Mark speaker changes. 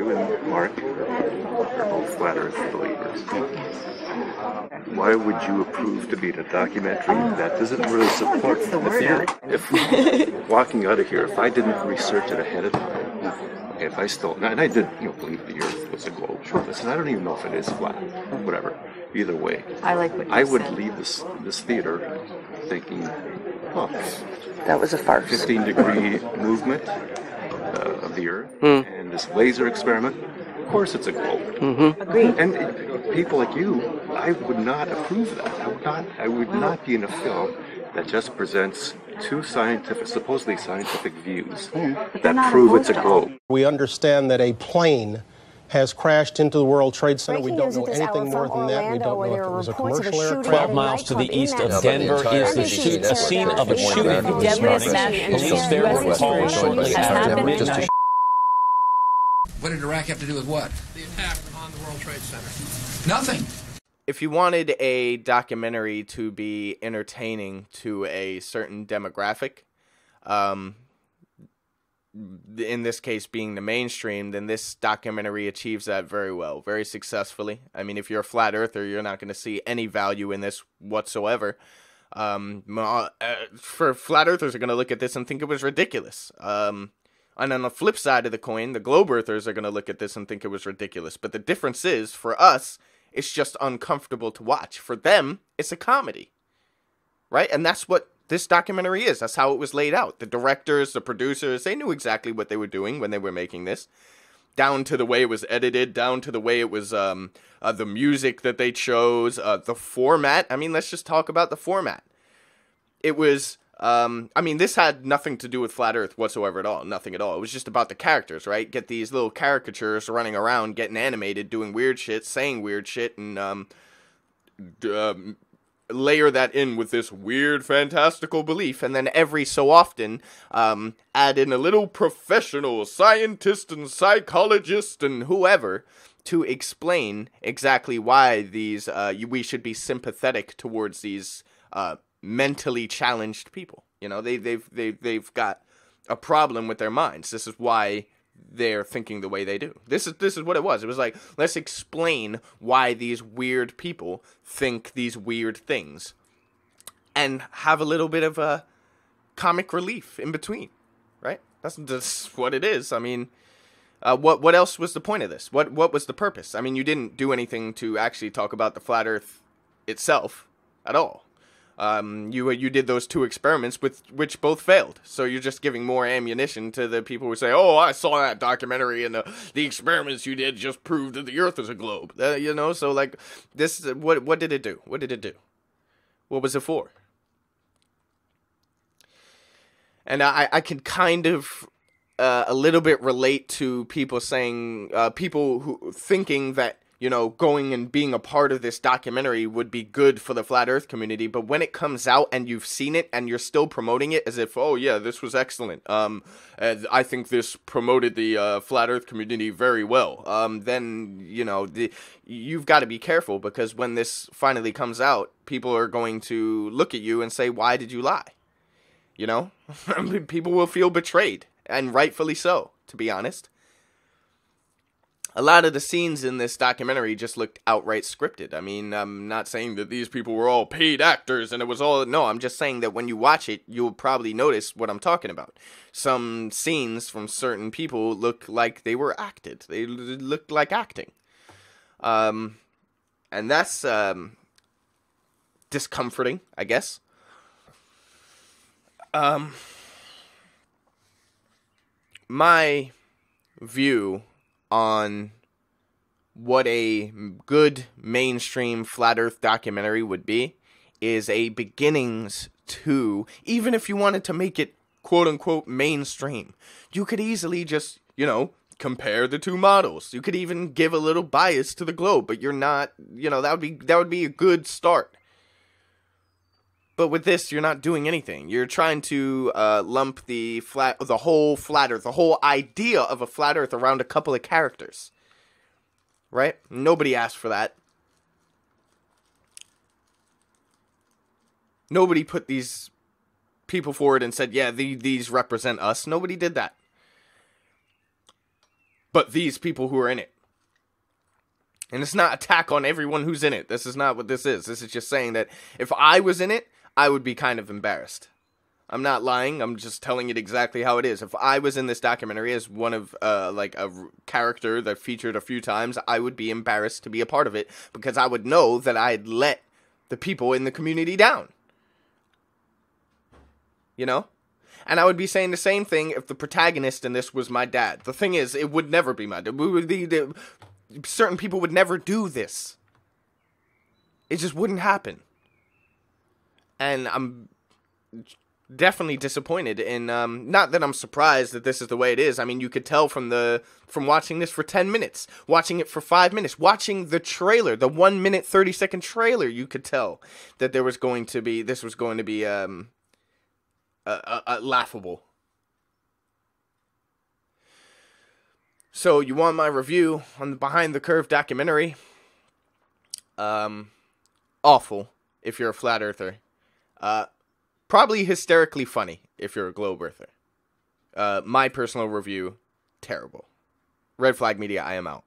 Speaker 1: you and Mark are both flat Earth believers. Why would you approve to be in a documentary that doesn't really support the theory? If walking out of here, if I didn't research it ahead of time, okay, if I still, and I did, believe the Earth was a globe. Sure. Listen, I don't even know if it is flat. Whatever. Either way,
Speaker 2: I would
Speaker 1: leave this theater thinking, oh,
Speaker 2: that was a farce.
Speaker 1: 15-degree movement of the Earth and this laser experiment. Of course, it's a globe.
Speaker 2: Mm-hmm. Agreed.
Speaker 1: And people like you, I would not approve that. I would not be in a film that just presents two supposedly scientific views that prove it's a globe.
Speaker 3: We understand that a plane has crashed into the World Trade Center. We don't know anything more than that. We don't know if it was a commercial aircraft.
Speaker 4: 12 miles to the east of Denver is the scene of a shooting. Police there were called shortly after midnight.
Speaker 5: What did Iraq have to do with what?
Speaker 6: The attack on the World Trade Center.
Speaker 5: Nothing.
Speaker 7: If you wanted a documentary to be entertaining to a certain demographic, in this case being the mainstream, then this documentary achieves that very well, very successfully. I mean, if you're a flat earther, you're not going to see any value in this whatsoever. For flat earthers are going to look at this and think it was ridiculous. And on the flip side of the coin, the globe earthers are going to look at this and think it was ridiculous. But the difference is, for us, it's just uncomfortable to watch. For them, it's a comedy, right? And that's what this documentary is. That's how it was laid out. The directors, the producers, they knew exactly what they were doing when they were making this. Down to the way it was edited, down to the way it was, the music that they chose, the format. I mean, let's just talk about the format. It was, this had nothing to do with Flat Earth whatsoever at all. Nothing at all. It was just about the characters, right? Get these little caricatures running around, getting animated, doing weird shit, saying weird shit, and, layer that in with this weird fantastical belief, and then every so often add in a little professional scientist and psychologist and whoever to explain exactly why these we should be sympathetic towards these mentally challenged people. They've got a problem with their minds. This is why they're thinking the way they do. This is what it was. It was like, let's explain why these weird people think these weird things, and have a little bit of a comic relief in between, right? That's what it is. I mean, what else was the point of this? What was the purpose? I mean, you didn't do anything to actually talk about the flat Earth itself at all. You did those two experiments which both failed. So you're just giving more ammunition to the people who say, "Oh, I saw that documentary and the experiments you did just proved that the Earth is a globe." So like this, what did it do? What did it do? What was it for? And I can kind of a little bit relate to people saying, people who thinking that, going and being a part of this documentary would be good for the Flat Earth community. But when it comes out and you've seen it and you're still promoting it as if, oh yeah, this was excellent. I think this promoted the Flat Earth community very well. Then, you've got to be careful, because when this finally comes out, people are going to look at you and say, why did you lie? People will feel betrayed, and rightfully so, to be honest. A lot of the scenes in this documentary just looked outright scripted. I mean, I'm not saying that these people were all paid actors and it was all... No, I'm just saying that when you watch it, you'll probably notice what I'm talking about. Some scenes from certain people look like they were acted. They looked like acting. And that's discomforting, I guess. My view on what a good mainstream Flat Earth documentary would be is a beginnings to, even if you wanted to make it quote-unquote mainstream, you could easily just, compare the two models. You could even give a little bias to the globe, but you're not, that would be a good start. But with this, you're not doing anything. You're trying to lump the whole Flat Earth, the whole idea of a Flat Earth around a couple of characters. Right? Nobody asked for that. Nobody put these people forward and said, yeah, these represent us. Nobody did that. but these people who are in it. And it's not attack on everyone who's in it. This is not what this is. This is just saying that if I was in it, I would be kind of embarrassed. I'm not lying. I'm just telling it exactly how it is. If I was in this documentary as one of, like, a character that featured a few times, I would be embarrassed to be a part of it because I would know that I had let the people in the community down. You know? And I would be saying the same thing if the protagonist in this was my dad. The thing is, it would never be my dad. Certain people would never do this. It just wouldn't happen. And I'm definitely disappointed in, not that I'm surprised that this is the way it is. I mean, you could tell from watching this for 10 minutes, watching it for 5 minutes, watching the trailer, the 1 minute, 30-second trailer, you could tell that this was going to be, laughable. So, you want my review on the Behind the Curve documentary? Awful, if you're a flat earther. Probably hysterically funny, if you're a globe earther. My personal review, terrible. Red Flag Media, I am out.